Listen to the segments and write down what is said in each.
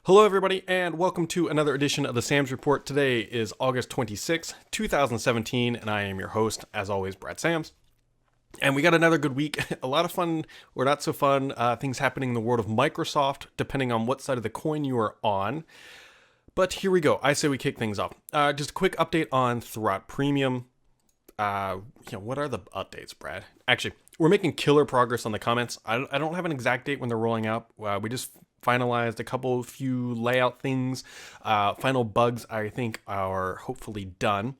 Hello, everybody, and welcome to another edition of the Sam's Report. Today is August 26th, 2017, and I am your host, as always, Brad Sams. And we got another good week. A lot of fun or not so fun things happening in the world of Microsoft, depending on what side of the coin you are on. But here we go. I say we kick things off. Just a quick update on Thurrott Premium. What are the updates, Brad? Actually, we're making killer progress on the comments. I don't have an exact date when they're rolling out. We just finalized a few layout things. Final bugs, I think, are hopefully done.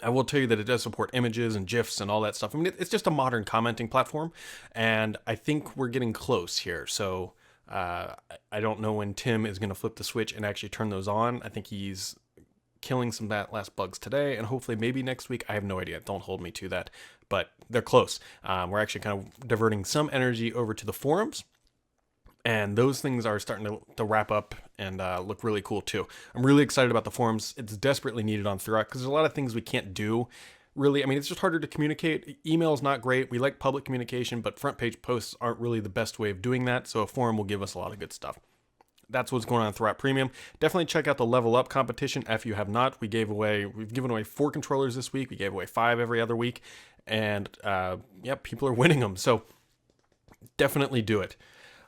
I will tell you that it does support images and GIFs and all that stuff. I mean, it's just a modern commenting platform, and I think we're getting close here. So I don't know when Tim is going to flip the switch and actually turn those on. I think he's killing some of that last bugs today, and hopefully maybe next week. I have no idea. Don't hold me to that, but they're close. We're actually kind of diverting some energy over to the forums, and those things are starting to wrap up and look really cool too. I'm really excited about the forums. It's desperately needed on Thurrott because there's a lot of things we can't do. Really, I mean, it's just harder to communicate. Email is not great. We like public communication, but front page posts aren't really the best way of doing that. So a forum will give us a lot of good stuff. That's what's going on in Thurrott Premium. Definitely check out the Level Up competition if you have not. We've given away 4 controllers this week. We gave away 5 every other week, and people are winning them. So definitely do it.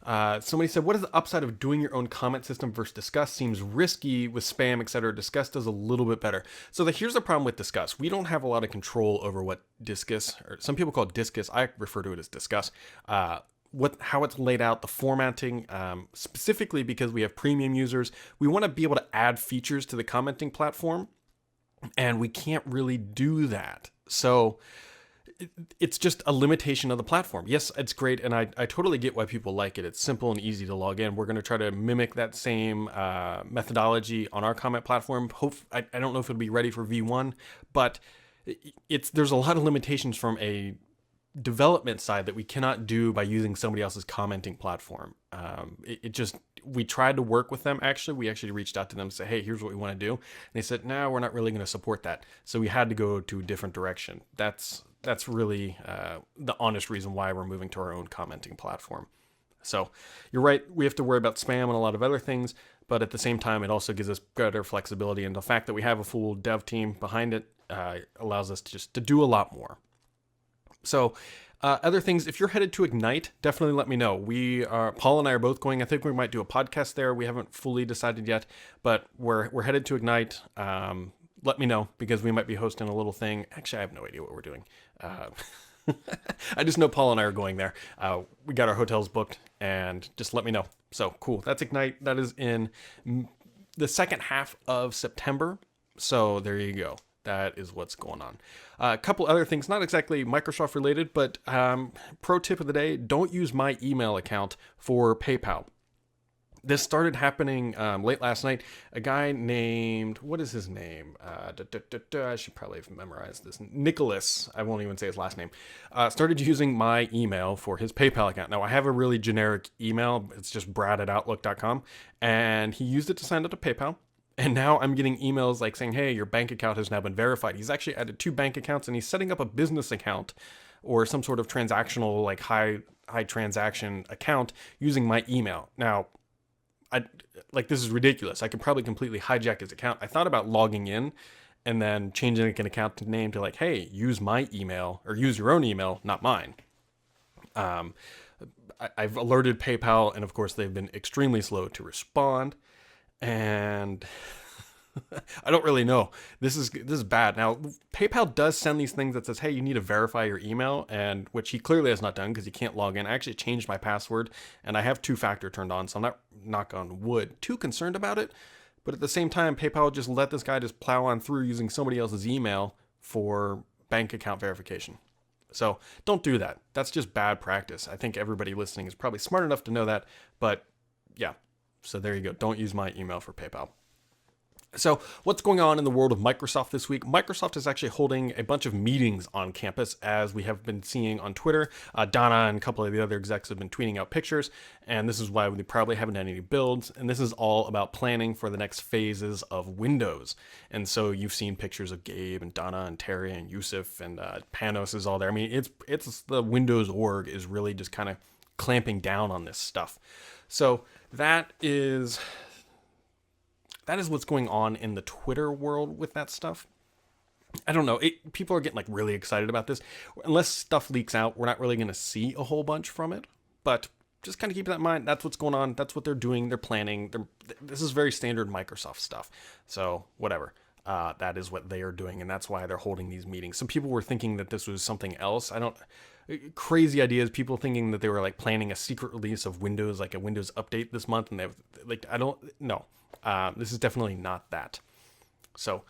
Somebody said, what is the upside of doing your own comment system versus Discuss? Seems risky with spam, etc. Discuss does a little bit better. So here's the problem with Discuss. We don't have a lot of control over what Discus, or some people call it Discus. I refer to it as Discuss. How it's laid out, the formatting, specifically because we have premium users. We want to be able to add features to the commenting platform, and we can't really do that. So it's just a limitation of the platform. Yes, it's great, and I totally get why people like it. It's simple and easy to log in. We're going to try to mimic that same methodology on our comment platform. I don't know if it'll be ready for V1, but there's a lot of limitations from a development side that we cannot do by using somebody else's commenting platform. We tried to work with them. We actually reached out to them and said, hey, here's what we want to do. And they said, no, we're not really going to support that. So we had to go to a different direction. That's really the honest reason why we're moving to our own commenting platform. So you're right, we have to worry about spam and a lot of other things, but at the same time, it also gives us better flexibility. And the fact that we have a full dev team behind it allows us to do a lot more. So other things, if you're headed to Ignite, definitely let me know. Paul and I are both going. I think we might do a podcast there. We haven't fully decided yet, but we're headed to Ignite. Let me know, because we might be hosting a little thing. Actually, I have no idea what we're doing. I just know Paul and I are going there. We got our hotels booked, and just let me know. So cool. That's Ignite. That is in the second half of September. So there you go. That is what's going on. A couple other things, not exactly Microsoft related, but pro tip of the day, don't use my email account for PayPal. This started happening late last night. A guy named, what is his name? I should probably have memorized this. Nicholas, I won't even say his last name, started using my email for his PayPal account. Now, I have a really generic email. It's just brad@outlook.com. And he used it to sign up to PayPal. And now I'm getting emails like saying, hey, your bank account has now been verified. He's actually added 2 bank accounts, and he's setting up a business account or some sort of transactional, like high transaction account using my email. Now, this is ridiculous. I could probably completely hijack his account. I thought about logging in and then changing an account name to hey, use my email, or use your own email, not mine. I've alerted PayPal, and of course they've been extremely slow to respond. And I don't really know. This is bad. Now, PayPal does send these things that says, hey, you need to verify your email, and which he clearly has not done because he can't log in. I actually changed my password, and I have 2-factor turned on, so I'm not, knock on wood, too concerned about it. But at the same time, PayPal just let this guy just plow on through using somebody else's email for bank account verification. So don't do that. That's just bad practice. I think everybody listening is probably smart enough to know that, but yeah. So there you go. Don't use my email for PayPal. So what's going on in the world of Microsoft this week? Microsoft is actually holding a bunch of meetings on campus, as we have been seeing on Twitter. Donna and a couple of the other execs have been tweeting out pictures, and this is why we probably haven't done any builds. And this is all about planning for the next phases of Windows. And so you've seen pictures of Gabe and Donna and Terry and Yusuf, and Panos is all there. I mean, it's the Windows org is really just kind of clamping down on this stuff. So that is that is what's going on in the Twitter world with that stuff. I don't know. People are getting like really excited about this. Unless stuff leaks out, we're not really going to see a whole bunch from it. But just kind of keep that in mind. That's what's going on. That's what they're doing. They're planning. This is very standard Microsoft stuff. So whatever. That is what they are doing, and that's why they're holding these meetings. Some people were thinking that this was something else. Crazy ideas. People thinking that they were like planning a secret release of Windows, like a Windows update this month, and no. This is definitely not that. So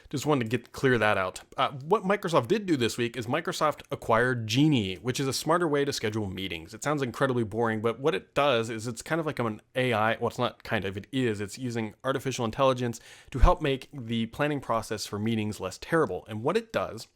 just wanted to clear that out. What Microsoft did do this week is Microsoft acquired Geni, which is a smarter way to schedule meetings. It sounds incredibly boring, but what it does is it's kind of like an AI. Well, it's not kind of, it is. It's using artificial intelligence to help make the planning process for meetings less terrible. And what it does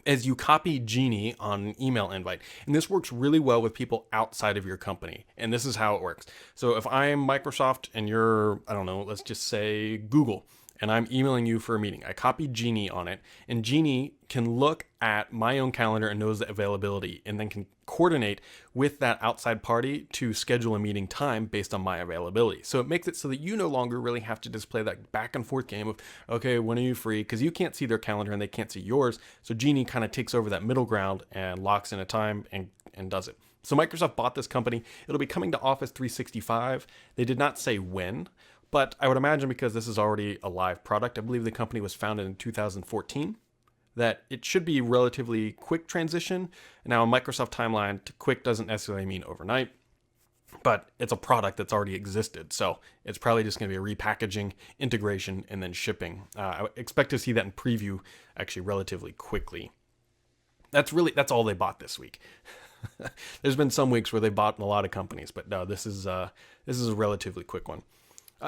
is you copy Geni on an email invite. And this works really well with people outside of your company. And this is how it works. So if I'm Microsoft and you're, I don't know, let's just say Google, and I'm emailing you for a meeting, I copy Geni on it, and Geni can look at my own calendar and knows the availability, and then can coordinate with that outside party to schedule a meeting time based on my availability. So it makes it so that you no longer really have to just play that back and forth game of, okay, when are you free? Because you can't see their calendar and they can't see yours. So Geni kind of takes over that middle ground and locks in a time and does it. So Microsoft bought this company. It'll be coming to Office 365. They did not say when, but I would imagine because this is already a live product, I believe the company was founded in 2014, that it should be relatively quick transition. Now, a Microsoft timeline, quick doesn't necessarily mean overnight, but it's a product that's already existed. So it's probably just going to be a repackaging, integration, and then shipping. I expect to see that in preview actually relatively quickly. That's all they bought this week. There's been some weeks where they bought a lot of companies, but no, this is a relatively quick one.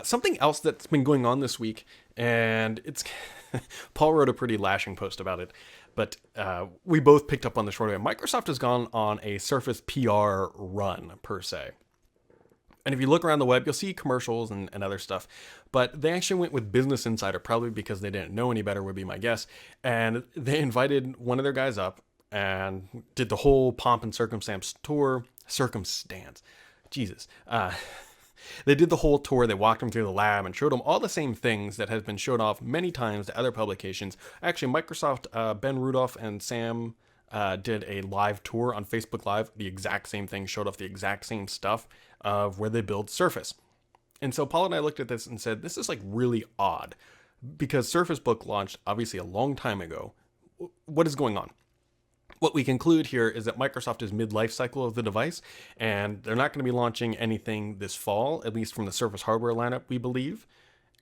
Something else that's been going on this week, and it's Paul wrote a pretty lashing post about it, but we both picked up on the short of it. Microsoft has gone on a Surface PR run, per se. And if you look around the web, you'll see commercials and other stuff. But they actually went with Business Insider, probably because they didn't know any better, would be my guess. And they invited one of their guys up and did the whole pomp and circumstance tour. Jesus. They did the whole tour. They walked them through the lab and showed them all the same things that has been showed off many times to other publications. Actually, Microsoft, Ben Rudolph and Sam did a live tour on Facebook Live. The exact same thing, showed off the exact same stuff of where they build Surface. And so Paul and I looked at this and said, this is like really odd because Surface Book launched obviously a long time ago. What is going on? What we conclude here is that Microsoft is mid-life cycle of the device, and they're not going to be launching anything this fall, at least from the Surface hardware lineup, we believe.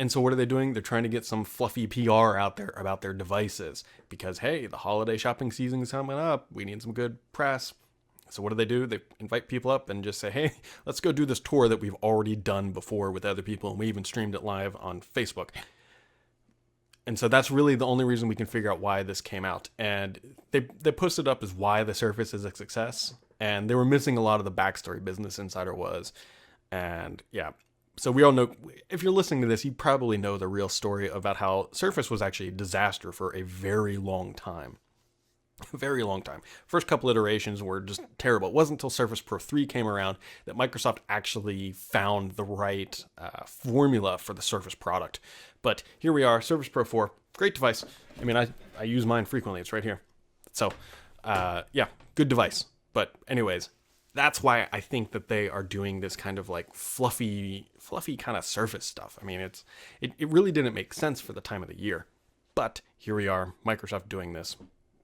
And so what are they doing? They're trying to get some fluffy PR out there about their devices because, hey, the holiday shopping season is coming up. We need some good press. So what do? They invite people up and just say, hey, let's go do this tour that we've already done before with other people, and we even streamed it live on Facebook. And so that's really the only reason we can figure out why this came out. And they posted up as why the Surface is a success. And they were missing a lot of the backstory Business Insider was. And yeah, so we all know, if you're listening to this, you probably know the real story about how Surface was actually a disaster for a very long time. A very long time. First couple iterations were just terrible. It wasn't until Surface Pro 3 came around that Microsoft actually found the right formula for the Surface product. But here we are, Surface Pro 4, great device. I mean, I use mine frequently. It's right here. So, yeah, good device. But anyways, that's why I think that they are doing this kind of like fluffy kind of Surface stuff. I mean, it really didn't make sense for the time of the year. But here we are, Microsoft doing this.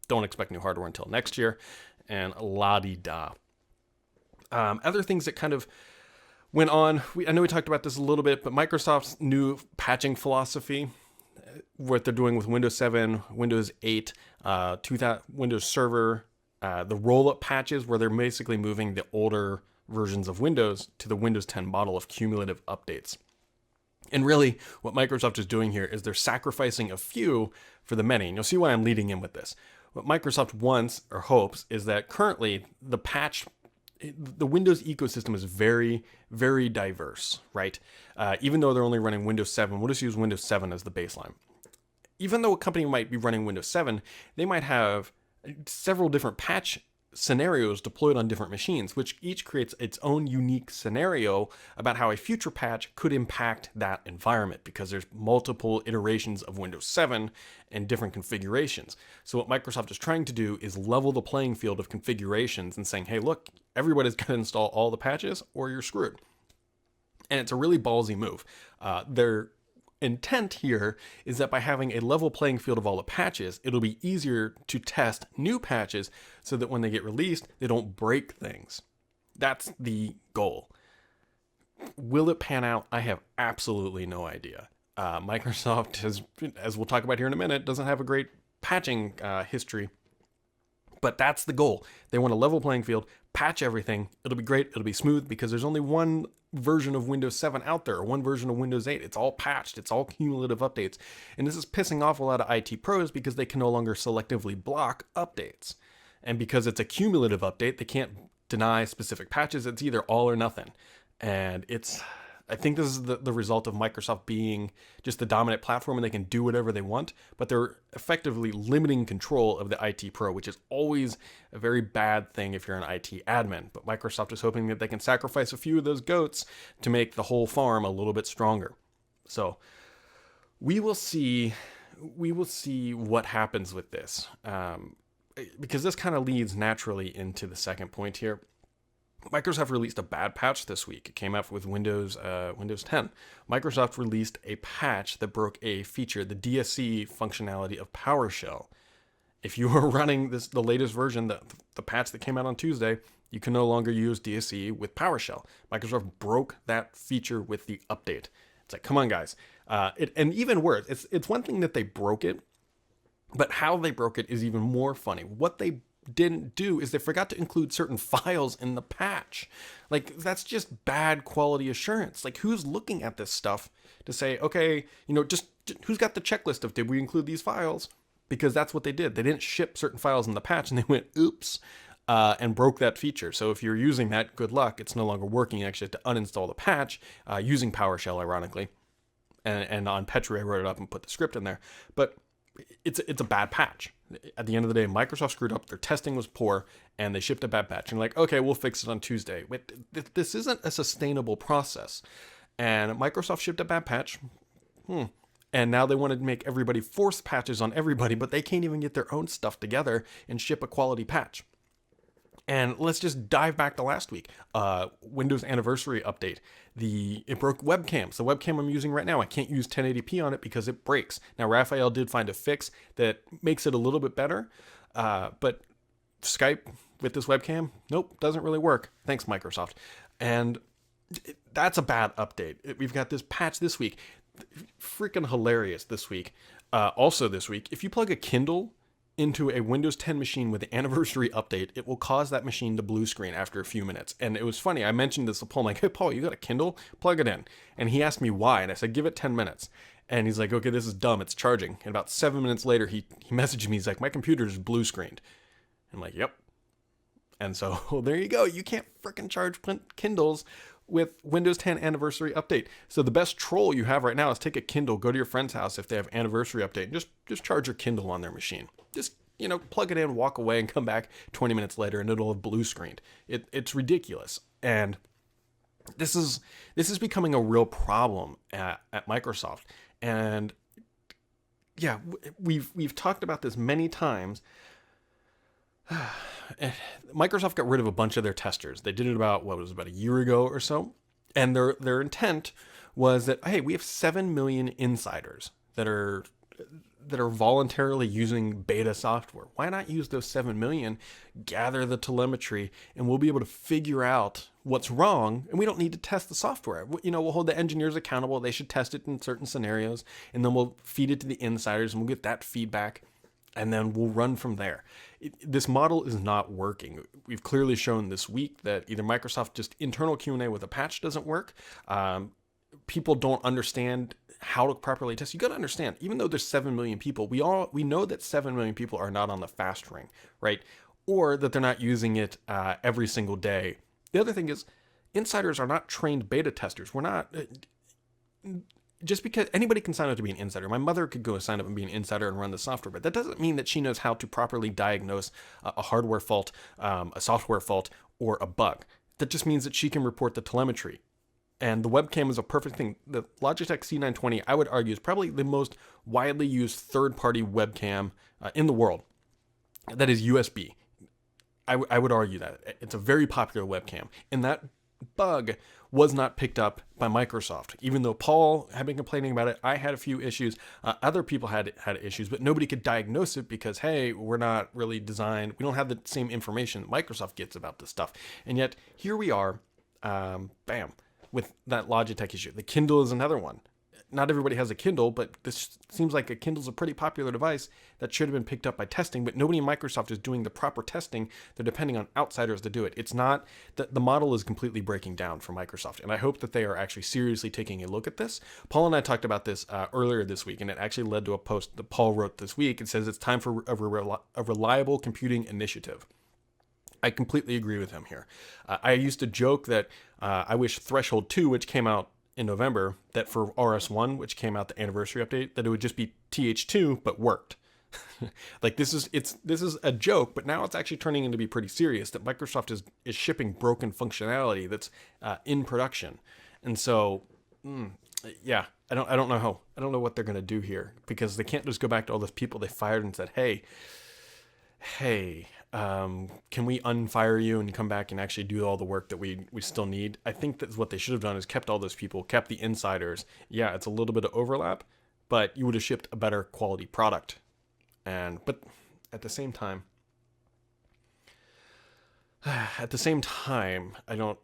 Don't expect new hardware until next year, and la-di-da. Other things that kind of went on, I know we talked about this a little bit, but Microsoft's new patching philosophy, what they're doing with Windows 7, Windows 8, Windows Server, the roll-up patches where they're basically moving the older versions of Windows to the Windows 10 model of cumulative updates. And really, what Microsoft is doing here is they're sacrificing a few for the many. And you'll see why I'm leading in with this. What Microsoft wants or hopes is that currently the Windows ecosystem is very, very diverse, right? Even though they're only running Windows 7, we'll just use Windows 7 as the baseline. Even though a company might be running Windows 7, they might have several different patch scenarios deployed on different machines, which each creates its own unique scenario about how a future patch could impact that environment, because there's multiple iterations of Windows 7 and different configurations. So what Microsoft is trying to do is level the playing field of configurations and saying, hey, look, everybody's got to install all the patches or you're screwed. And it's a really ballsy move. Their intent here is that by having a level playing field of all the patches, it'll be easier to test new patches so that when they get released, they don't break things. That's the goal. Will it pan out? I have absolutely no idea. Microsoft has, as we'll talk about here in a minute, doesn't have a great patching history. But that's the goal. They want a level playing field, patch everything. It'll be great. It'll be smooth because there's only one version of Windows 7 out there, or one version of Windows 8. It's all patched. It's all cumulative updates. And this is pissing off a lot of IT pros because they can no longer selectively block updates. And because it's a cumulative update, they can't deny specific patches. It's either all or nothing. And I think this is the result of Microsoft being just the dominant platform and they can do whatever they want, but they're effectively limiting control of the IT pro, which is always a very bad thing if you're an IT admin. But Microsoft is hoping that they can sacrifice a few of those goats to make the whole farm a little bit stronger. So we will see what happens with this, because this kind of leads naturally into the second point here. Microsoft released a bad patch this week. It came out with Windows 10. Microsoft released a patch that broke a feature, the DSC functionality of PowerShell. If you are running the latest version, the patch that came out on Tuesday, you can no longer use DSC with PowerShell. Microsoft broke that feature with the update. It's like, come on, guys. And even worse, it's one thing that they broke it, but how they broke it is even more funny. What they didn't do is they forgot to include certain files in the patch. Like, that's just bad quality assurance. Like, who's looking at this stuff to say, okay, just who's got the checklist of did we include these files? Because that's what they did. They didn't ship certain files in the patch and they went, oops, and broke that feature. So if you're using that, good luck. It's no longer working. You actually have to uninstall the patch using PowerShell, ironically. And on Petri, I wrote it up and put the script in there. But it's a bad patch. At the end of the day, Microsoft screwed up. Their testing was poor, and they shipped a bad patch. And like, okay, we'll fix it on Tuesday. Wait, this isn't a sustainable process. And Microsoft shipped a bad patch. And now they wanted to make everybody force patches on everybody, but they can't even get their own stuff together and ship a quality patch. And let's just dive back to last week. Windows anniversary update. It broke webcams. The webcam I'm using right now, I can't use 1080p on it because it breaks. Now, Raphael did find a fix that makes it a little bit better, but Skype with this webcam, nope, doesn't really work. Thanks, Microsoft. And that's a bad update. We've got this patch this week. Freaking hilarious this week. Also this week, if you plug a Kindle into a Windows 10 machine with the anniversary update, it will cause that machine to blue screen after a few minutes. And it was funny. I mentioned this to Paul. I'm like, hey, Paul, you got a Kindle? Plug it in. And he asked me why. And I said, give it 10 minutes. And he's like, okay, this is dumb. It's charging. And about 7 minutes later, he messaged me. He's like, my computer is blue screened. I'm like, yep. And so there you go. You can't freaking charge Kindles with Windows 10 anniversary update. So the best troll you have right now is take a Kindle, go to your friend's house if they have anniversary update, and just charge your Kindle on their machine. Just, plug it in, walk away, and come back 20 minutes later, and it'll have blue screened. It's ridiculous. And this is becoming a real problem at Microsoft. And yeah, we've talked about this many times. Microsoft got rid of a bunch of their testers. They did it about a year ago or so. And their intent was that, hey, we have 7 million insiders that are voluntarily using beta software. Why not use those 7 million, gather the telemetry, and we'll be able to figure out what's wrong, and we don't need to test the software. We'll hold the engineers accountable. They should test it in certain scenarios, and then we'll feed it to the insiders, and we'll get that feedback, and then we'll run from there. This model is not working. We've clearly shown this week that either Microsoft just internal Q&A with a patch doesn't work. People don't understand how to properly test. You got to understand, even though there's 7 million people, we know that 7 million people are not on the fast ring, right? Or that they're not using it every single day. The other thing is, insiders are not trained beta testers. just because anybody can sign up to be an insider. My mother could go sign up and be an insider and run the software, but that doesn't mean that she knows how to properly diagnose a hardware fault, a software fault, or a bug. That just means that she can report the telemetry. And the webcam is a perfect thing. The Logitech C920, I would argue, is probably the most widely used third-party webcam in the world. That is USB. I would argue that. It's a very popular webcam. And that bug was not picked up by Microsoft. Even though Paul had been complaining about it, I had a few issues. Other people had issues, but nobody could diagnose it because, hey, we're not really designed. We don't have the same information that Microsoft gets about this stuff. And yet, here we are, bam, with that Logitech issue. The Kindle is another one. Not everybody has a Kindle, but this seems like a Kindle's a pretty popular device that should have been picked up by testing, but nobody in Microsoft is doing the proper testing. They're depending on outsiders to do it. It's not that the model is completely breaking down for Microsoft, and I hope that they are actually seriously taking a look at this. Paul and I talked about this earlier this week, and it actually led to a post that Paul wrote this week. It says it's time for a reliable computing initiative. I completely agree with him here. I used to joke that I wish Threshold 2, which came out in November, that for RS1, which came out the anniversary update, that it would just be TH2 but worked. Like this is a joke, but now it's actually turning into be pretty serious that Microsoft is shipping broken functionality that's in production. And so yeah, I don't know what they're going to do here, because they can't just go back to all those people they fired and said, hey, can we unfire you and come back and actually do all the work that we still need? I think that's what they should have done, is kept all those people, kept the insiders. Yeah, it's a little bit of overlap, but you would have shipped a better quality product. But at the same time, I don't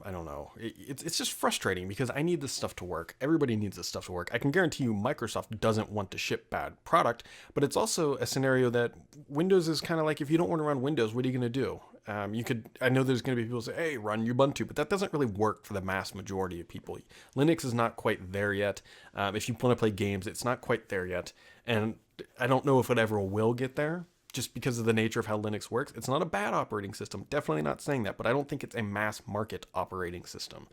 know. It's just frustrating because I need this stuff to work. Everybody needs this stuff to work. I can guarantee you Microsoft doesn't want to ship bad product, but it's also a scenario that Windows is kind of like, if you don't want to run Windows, what are you going to do? I know there's going to be people who say, hey, run Ubuntu, but that doesn't really work for the mass majority of people. Linux is not quite there yet. If you want to play games, it's not quite there yet. And I don't know if it ever will get there, just because of the nature of how Linux works. It's not a bad operating system. Definitely not saying that, but I don't think it's a mass market operating system.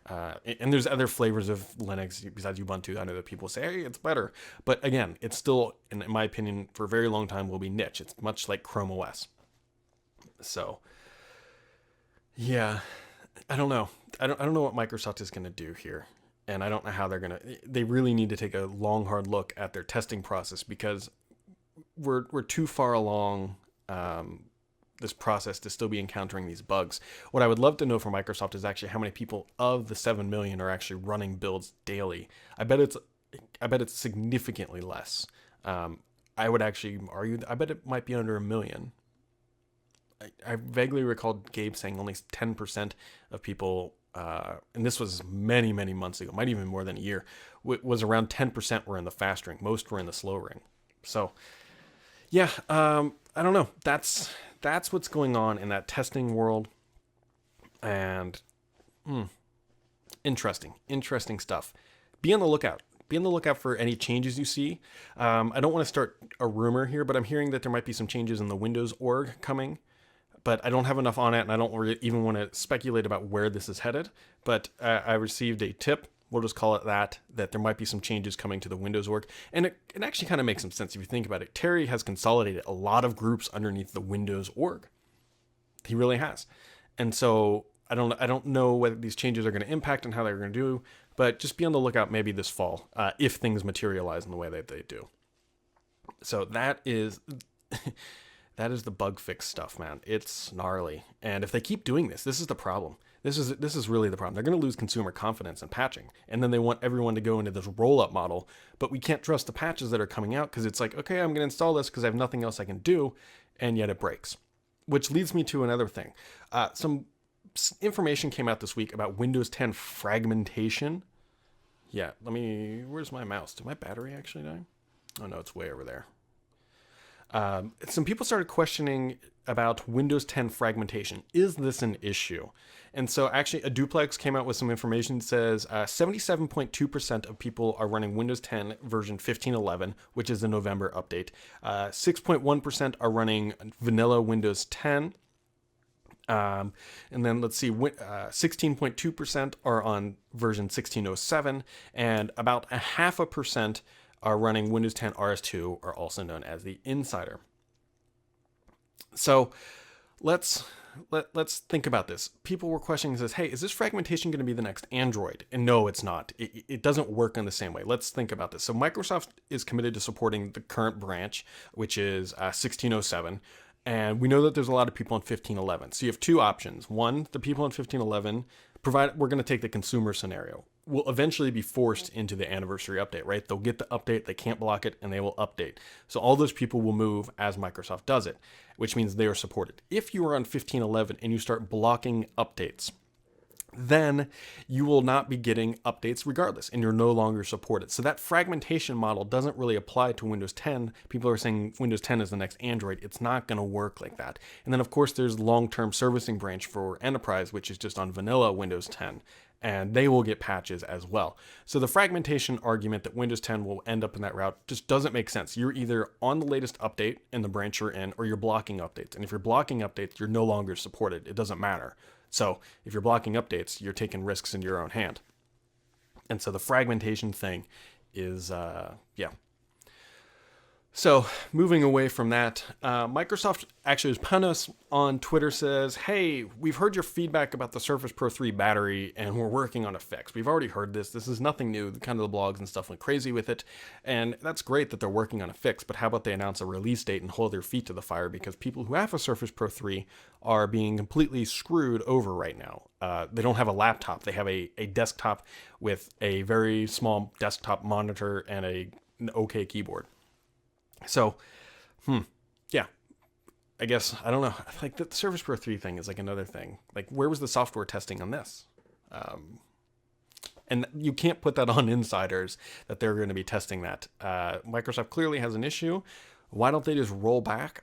And there's other flavors of Linux besides Ubuntu. I know that people say, hey, it's better. But again, it's still, in my opinion, for a very long time will be niche. It's much like Chrome OS. So, yeah, I don't know. I don't know what Microsoft is going to do here. And I don't know how they really need to take a long, hard look at their testing process, because we're too far along this process to still be encountering these bugs. What I would love to know from Microsoft is actually how many people of the 7 million are actually running builds daily. I bet it's significantly less. I would actually argue I bet it might be under 1 million. I vaguely recall Gabe saying only 10% of people, and this was many, many months ago, might even more than a year, was around 10% were in the fast ring. Most were in the slow ring. So, yeah, I don't know. That's what's going on in that testing world, and interesting stuff. Be on the lookout. Be on the lookout for any changes you see. I don't want to start a rumor here, but I'm hearing that there might be some changes in the Windows org coming, but I don't have enough on it, and I don't even want to speculate about where this is headed. But I received a tip, we'll just call it that there might be some changes coming to the Windows org. And it actually kind of makes some sense if you think about it. Terry has consolidated a lot of groups underneath the Windows org. He really has. And so I don't know whether these changes are going to impact and how they're going to do, but just be on the lookout maybe this fall if things materialize in the way that they do. So that is the bug fix stuff, man. It's gnarly. And if they keep doing this is the problem. This is really the problem. They're going to lose consumer confidence in patching. And then they want everyone to go into this roll-up model, but we can't trust the patches that are coming out because it's like, okay, I'm going to install this because I have nothing else I can do, and yet it breaks. Which leads me to another thing. Some information came out this week about Windows 10 fragmentation. Yeah, where's my mouse? Did my battery actually die? Oh no, it's way over there. Some people started questioning about Windows 10 fragmentation. Is this an issue? And so actually a duplex came out with some information that says 77.2% of people are running Windows 10 version 15.11, which is the November update. 6.1% are running vanilla Windows 10. And then let's see, 16.2% are on version 1607, and about 0.5% are running Windows 10 RS2, or also known as the Insider. So let's think about this. People were questioning this, hey, is this fragmentation going to be the next Android? And no, it's not. It doesn't work in the same way. Let's think about this. So Microsoft is committed to supporting the current branch, which is 1607. And we know that there's a lot of people in 1511. So you have two options. One, the people in 1511, we're going to take the consumer scenario, will eventually be forced into the anniversary update, right? They'll get the update, they can't block it, and they will update. So all those people will move as Microsoft does it, which means they are supported. If you are on 1511 and you start blocking updates, then you will not be getting updates regardless, and you're no longer supported. So that fragmentation model doesn't really apply to Windows 10. People are saying Windows 10 is the next Android. It's not going to work like that. And then, of course, there's long-term servicing branch for Enterprise, which is just on vanilla Windows 10, and they will get patches as well. So the fragmentation argument that Windows 10 will end up in that route just doesn't make sense. You're either on the latest update in the branch you're in, or you're blocking updates. And if you're blocking updates, you're no longer supported. It doesn't matter. So if you're blocking updates, you're taking risks into your own hand. And so the fragmentation thing is, So moving away from that, Microsoft actually is upon us on Twitter says, hey, we've heard your feedback about the Surface Pro 3 battery and we're working on a fix. We've already heard this. This is nothing new. Kind of the blogs and stuff went crazy with it. And that's great that they're working on a fix, but how about they announce a release date and hold their feet to the fire, because people who have a Surface Pro 3 are being completely screwed over right now. They don't have a laptop. They have a desktop with a very small desktop monitor and an okay keyboard. So, yeah, I guess, I don't know. Like the Surface Pro 3 thing is like another thing. Like, where was the software testing on this? And you can't put that on insiders that they're going to be testing that. Microsoft clearly has an issue. Why don't they just roll back?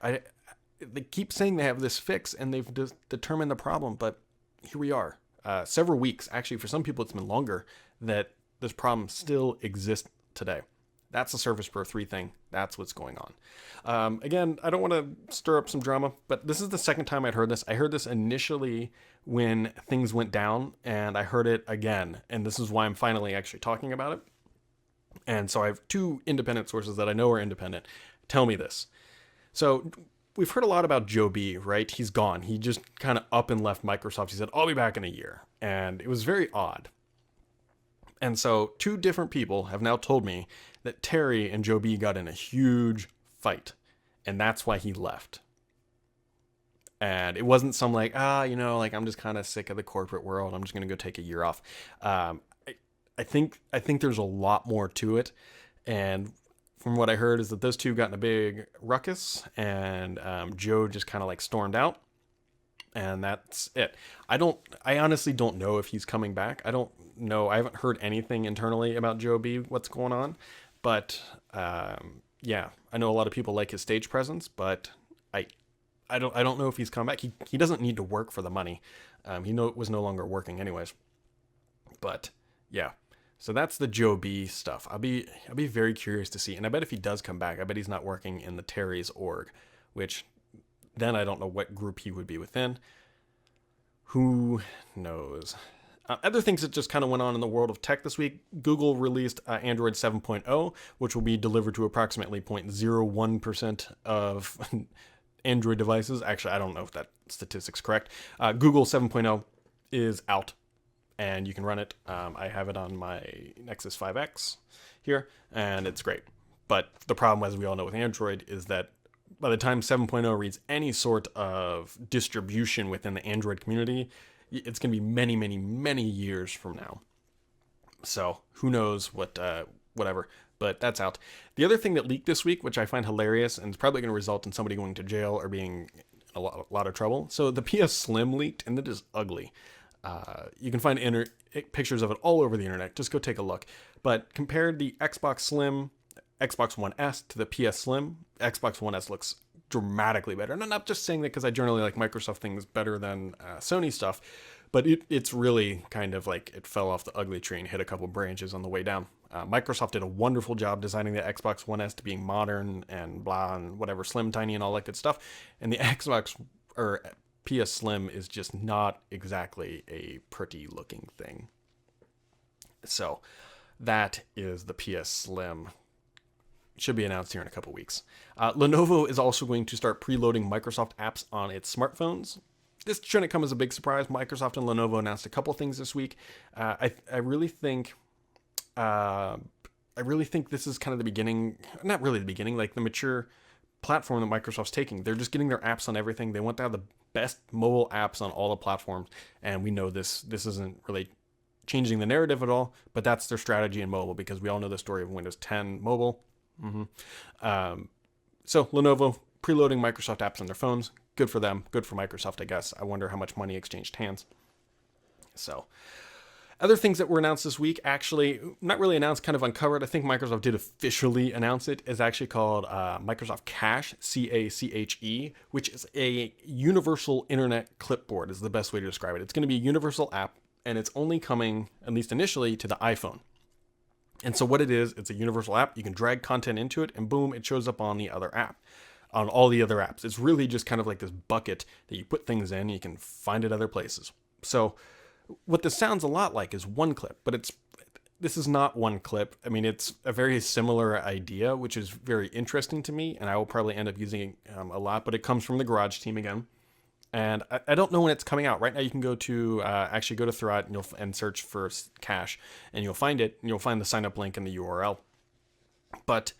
They keep saying they have this fix and they've determined the problem, but here we are. Several weeks, actually, for some people it's been longer, that this problem still exists today. That's the Surface Pro 3 thing. That's what's going on. Again, I don't want to stir up some drama, but this is the second time I'd heard this. I heard this initially when things went down, and I heard it again. And this is why I'm finally actually talking about it. And so I have two independent sources that I know are independent tell me this. So we've heard a lot about Joe B, right? He's gone. He just kind of up and left Microsoft. He said, I'll be back in a year. And it was very odd. And so two different people have now told me that Terry and Joe B got in a huge fight, and that's why he left. And it wasn't some like, I'm just kind of sick of the corporate world. I'm just going to go take a year off. I think there's a lot more to it. And from what I heard is that those two got in a big ruckus, and Joe just kind of like stormed out. And that's it. I honestly don't know if he's coming back. I don't know. I haven't heard anything internally about Joe B, what's going on. But yeah, I know a lot of people like his stage presence, but I don't know if he's come back. He doesn't need to work for the money. He was no longer working anyways. But yeah, so that's the Joe B stuff. I'll be very curious to see. And I bet if he does come back, I bet he's not working in the Terry's org, which then I don't know what group he would be within. Who knows? Other things that just kind of went on in the world of tech this week. Google released Android 7.0, which will be delivered to approximately 0.01% of Android devices. Actually, I don't know if that statistic's correct. Google 7.0 is out, and you can run it. I have it on my Nexus 5X here, and it's great. But the problem, as we all know with Android, is that by the time 7.0 reads any sort of distribution within the Android community, it's going to be many, many, many years from now. So who knows whatever, but that's out. The other thing that leaked this week, which I find hilarious and is probably going to result in somebody going to jail or being in a lot of trouble. So the PS Slim leaked, and it is ugly. You can find pictures of it all over the internet. Just go take a look. But compared the Xbox Slim, Xbox One S to the PS Slim, Xbox One S looks dramatically better. And I'm not just saying that because I generally like Microsoft things better than Sony stuff, but it's really kind of like it fell off the ugly tree and hit a couple branches on the way down. Microsoft did a wonderful job designing the Xbox One S to being modern and blah and whatever, slim, tiny, and all that good stuff. And the PS Slim is just not exactly a pretty looking thing. So that is the PS Slim. Should be announced here in a couple weeks. Lenovo is also going to start preloading Microsoft apps on its smartphones. This shouldn't come as a big surprise. Microsoft and Lenovo announced a couple things this week. I really think this is kind of the beginning, not really the beginning, like the mature platform that Microsoft's taking. They're just getting their apps on everything. They want to have the best mobile apps on all the platforms, and we know this isn't really changing the narrative at all, but that's their strategy in mobile, because we all know the story of Windows 10 mobile. So Lenovo preloading Microsoft apps on their phones. Good for them. Good for Microsoft, I guess. I wonder how much money exchanged hands. So other things that were announced this week, actually not really announced, kind of uncovered. I think Microsoft did officially announce it. Is actually called Microsoft Cache, CACHE, which is a universal internet clipboard is the best way to describe it. It's going to be a universal app, and it's only coming, at least initially, to the iPhone. And so what it is, it's a universal app. You can drag content into it, and boom, it shows up on the other app, on all the other apps. It's really just kind of like this bucket that you put things in, and you can find it other places. So what this sounds a lot like is OneClip, but this is not OneClip. I mean, it's a very similar idea, which is very interesting to me, and I will probably end up using it a lot, but it comes from the Garage team again. And I don't know when it's coming out. Right now, you can go to Thread and search for Cache, and you'll find it, and you'll find the sign up link in the URL. But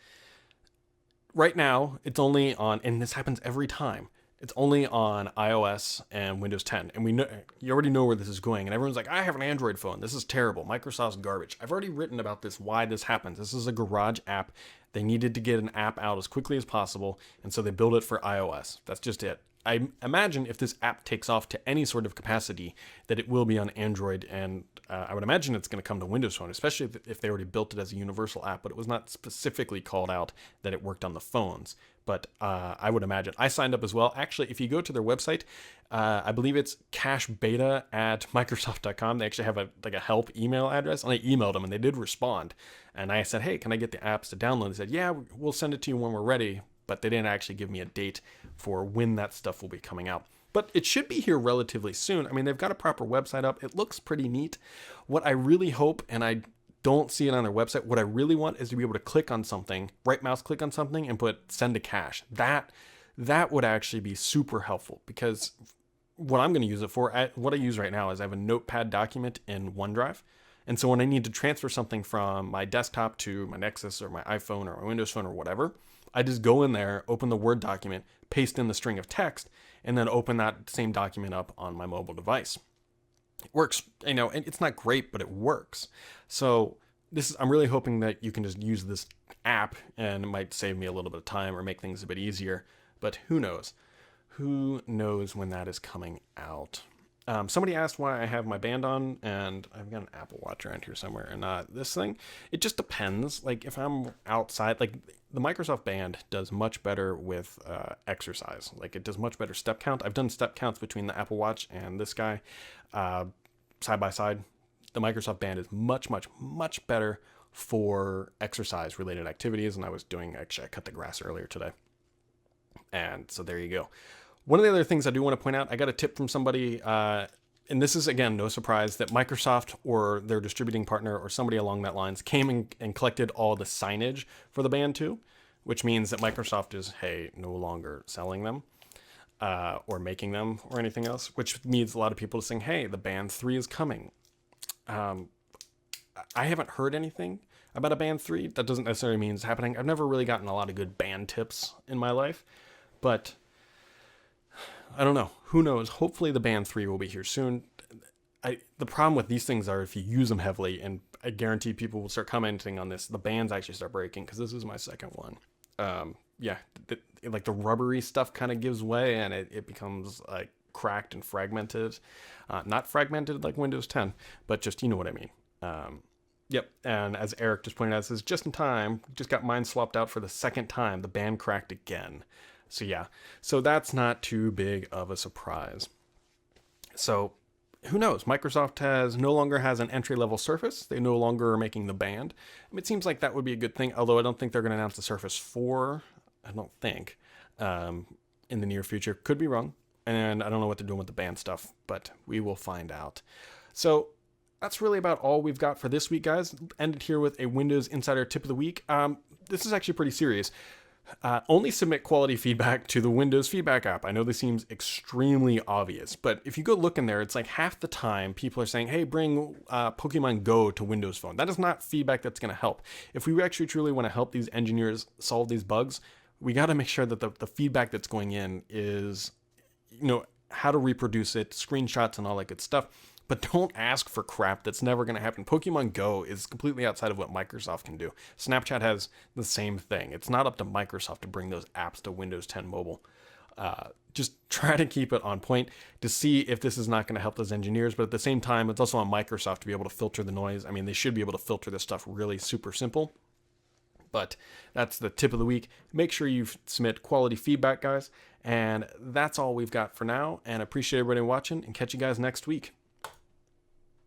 right now, it's only on, and this happens every time, it's only on iOS and Windows 10. And we know, you already know where this is going. And everyone's like, I have an Android phone. This is terrible. Microsoft's garbage. I've already written about this, why this happens. This is a Garage app. They needed to get an app out as quickly as possible, and so they built it for iOS. That's just it. I imagine if this app takes off to any sort of capacity, that it will be on Android, and I would imagine it's going to come to Windows Phone, especially if they already built it as a universal app, but it was not specifically called out that it worked on the phones. But I would imagine. I signed up as well. Actually, if you go to their website, I believe it's cachebeta@microsoft.com. They actually have a help email address, and I emailed them, and they did respond. And I said, hey, can I get the apps to download? They said, yeah, we'll send it to you when we're ready. But they didn't actually give me a date for when that stuff will be coming out. But it should be here relatively soon. I mean, they've got a proper website up. It looks pretty neat. What I really hope, and I don't see it on their website, what I really want is to be able to click on something, right mouse click on something, and put send to cache. That would actually be super helpful, because what I'm going to use it for, what I use right now is I have a notepad document in OneDrive. And so when I need to transfer something from my desktop to my Nexus or my iPhone or my Windows Phone or whatever, I just go in there, open the Word document, paste in the string of text, and then open that same document up on my mobile device. It works, and it's not great, but it works. So I'm really hoping that you can just use this app, and it might save me a little bit of time or make things a bit easier, but who knows? Who knows when that is coming out? Somebody asked why I have my band on, and I've got an Apple Watch around here somewhere, and not this thing. It just depends. Like, if I'm outside, like, the Microsoft Band does much better with exercise. Like, it does much better step count. I've done step counts between the Apple Watch and this guy side by side. The Microsoft Band is much, much, much better for exercise-related activities, and I cut the grass earlier today. And so there you go. One of the other things I do want to point out, I got a tip from somebody, and this is, again, no surprise, that Microsoft or their distributing partner or somebody along that lines came and collected all the signage for the Band 2, which means that Microsoft is, no longer selling them or making them or anything else, which means a lot of people are saying, hey, the Band 3 is coming. I haven't heard anything about a Band 3. That doesn't necessarily mean it's happening. I've never really gotten a lot of good band tips in my life, but I don't know. Who knows? Hopefully the Band 3 will be here soon. The problem with these things are if you use them heavily, and I guarantee people will start commenting on this, the bands actually start breaking, because this is my second one. Like the rubbery stuff kind of gives way, and it becomes like cracked and fragmented. Not fragmented like Windows 10, but just, you know what I mean. Yep, and as Eric just pointed out, this is just in time. Just got mine swapped out for the second time. The band cracked again. So yeah, so that's not too big of a surprise. So who knows? Microsoft no longer has an entry-level Surface. They no longer are making the Band. It seems like that would be a good thing, although I don't think they're going to announce the Surface 4, I don't think, in the near future. Could be wrong. And I don't know what they're doing with the band stuff, but we will find out. So that's really about all we've got for this week, guys. Ended here with a Windows Insider tip of the week. This is actually pretty serious. Only submit quality feedback to the Windows Feedback app. I know this seems extremely obvious, but if you go look in there, it's like half the time people are saying, hey, bring Pokemon Go to Windows Phone. That is not feedback that's going to help. If we actually truly want to help these engineers solve these bugs, we got to make sure that the feedback that's going in is, how to reproduce it, screenshots and all that good stuff. But don't ask for crap that's never going to happen. Pokemon Go is completely outside of what Microsoft can do. Snapchat has the same thing. It's not up to Microsoft to bring those apps to Windows 10 mobile. Just try to keep it on point to see if this is not going to help those engineers. But at the same time, it's also on Microsoft to be able to filter the noise. I mean, they should be able to filter this stuff really super simple. But that's the tip of the week. Make sure you submit quality feedback, guys. And that's all we've got for now. And I appreciate everybody watching, and catch you guys next week.